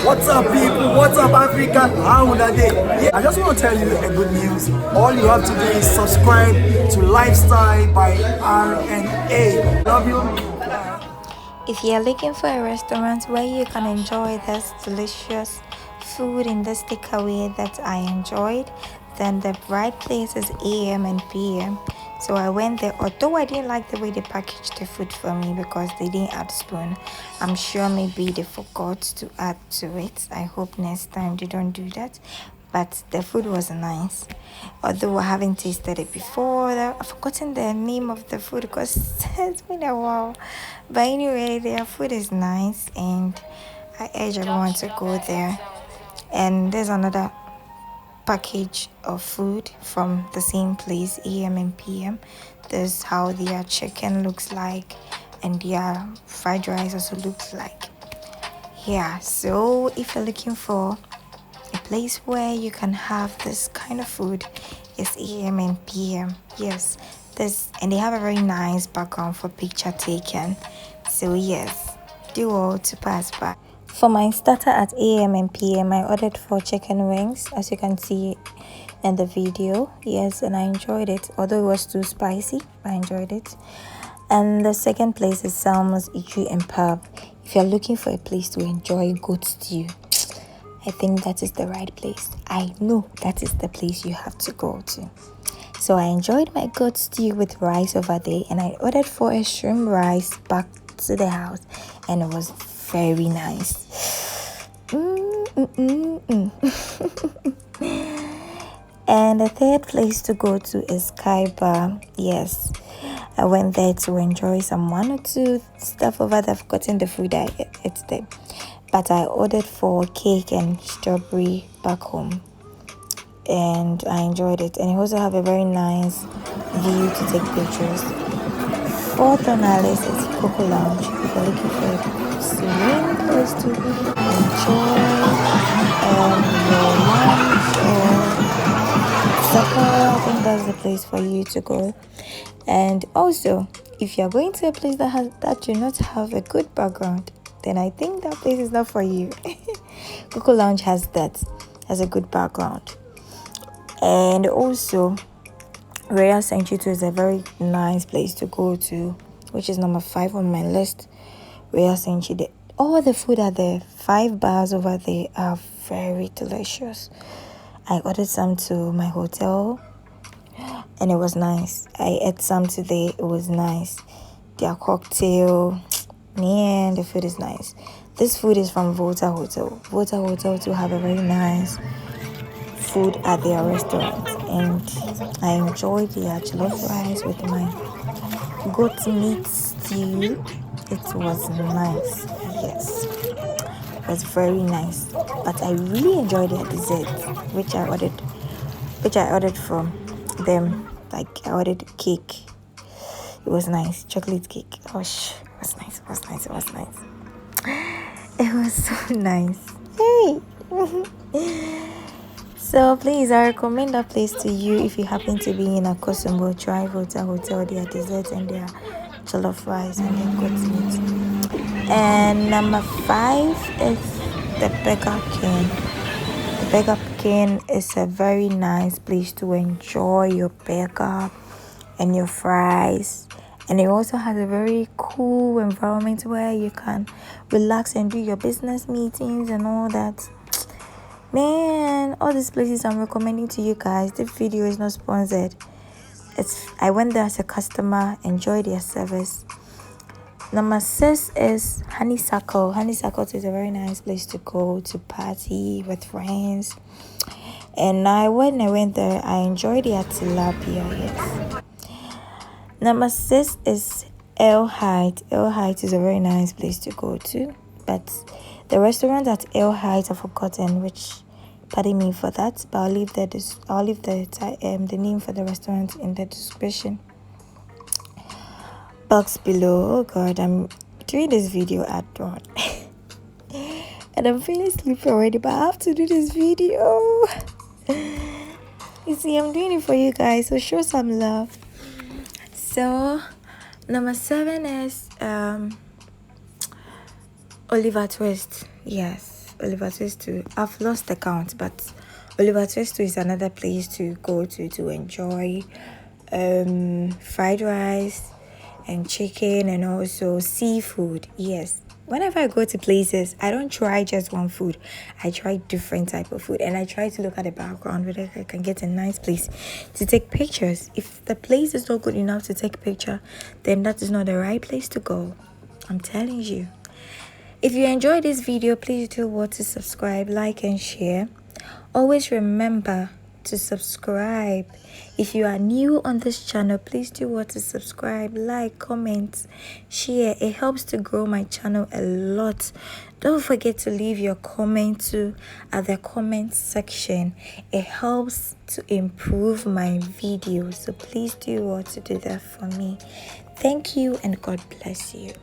What's up, people? What's up, Africa? How would I day? Yeah, I just want to tell you a good news. All you have to do is subscribe to Lifestyle by RNA. Love you. If you're looking for a restaurant where you can enjoy this delicious food in this takeaway that I enjoyed, then the right place is AM and PM. So I went there, although I didn't like the way they packaged the food for me because they didn't add spoon. I'm sure maybe they forgot to add to it. I hope next time they don't do that. But the food was nice, although I haven't tasted it before. I've forgotten the name of the food because it's been a while. But anyway, their food is nice, and I urge everyone to go there. And there's another package of food from the same place, AM and PM. This is how their chicken looks like, and their fried rice also looks like. Yeah, so if you're looking for a place where you can have this kind of food, is AM and PM. Yes, and they have a very nice background for picture taken. So yes, do all to pass by. For my starter at AM and PM, I ordered 4 chicken wings, as you can see in the video. Yes, and I enjoyed it. Although it was too spicy, I enjoyed it. And the second place is Salma's Eatery and Pub. If you're looking for a place to enjoy goat stew, I think that is the right place. I know that is the place you have to go to. So I enjoyed my goat stew with rice over there, and I ordered for a shrimp rice back to the house, and it was very nice. And the third place to go to is Sky Bar. Yes, I went there to enjoy some 1 or 2 stuff over there. I've forgotten the food I ate there, but I ordered for cake and strawberry back home, and I enjoyed it. And it also have a very nice view to take pictures. Fourth on our list is Coco Lounge. If you're looking for a serene place to enjoy your lunch or supper, I think that's the place for you to go. And also, if you're going to a place that do not have a good background, then I think that place is not for you. Coco Lounge has a good background. And also, Royal Sanctuary is a very nice place to go to, which is number 5 on my list. Royal Sanctuary, all the food at the 5 bars over there are very delicious. I ordered some to my hotel, and it was nice. I ate some today, it was nice. Their cocktail, man, the food is nice. This food is from Volta Hotel. Volta Hotel to have a very nice food at their restaurant, and I enjoyed their jollof rice with my goat meat stew. It was nice. Yes, it was very nice. But I really enjoyed their dessert, which I ordered from them. Like, I ordered cake. It was nice, chocolate cake. Gosh, it was nice. It was so nice. Hey. So please, I recommend that place to you if you happen to be in a Akosombo. Try Volta Hotel, their desserts and their jollof rice and their goat meat. And number 5 is the Burger King. The Burger King is a very nice place to enjoy your burger and your fries. And it also has a very cool environment where you can relax and do your business meetings and all that. Man, all these places I'm recommending to you guys. This video is not sponsored. I went there as a customer, enjoyed their service. Number 6 is Honeysuckle. Honeysuckle is a very nice place to go to party with friends. And when I went there, I enjoyed their tilapia. Yes. Number 6 is El Height. El Height is a very nice place to go to, but the restaurant at El Height I've forgotten, which, pardon me for that, but I'll leave the name for the restaurant in the description box below. Oh God, I'm doing this video at dawn and I'm feeling sleepy already, but I have to do this video. You see, I'm doing it for you guys, so show some love. So number 7 is Oliver Twist. Yes, Oliver Twist 2. I've lost the count, but Oliver Twist 2 is another place to go to enjoy fried rice and chicken and also seafood. Yes, whenever I go to places, I don't try just one food. I try different type of food, and I try to look at the background whether I can get a nice place to take pictures. If the place is not good enough to take a picture, then that is not the right place to go. I'm telling you. If you enjoyed this video, please do what to subscribe, like and share. Always remember to subscribe. If you are new on this channel, please do what to subscribe, like, comment, share. It helps to grow my channel a lot. Don't forget to leave your comment too at the comment section. It helps to improve my videos, so please do what to do that for me. Thank you and God bless you.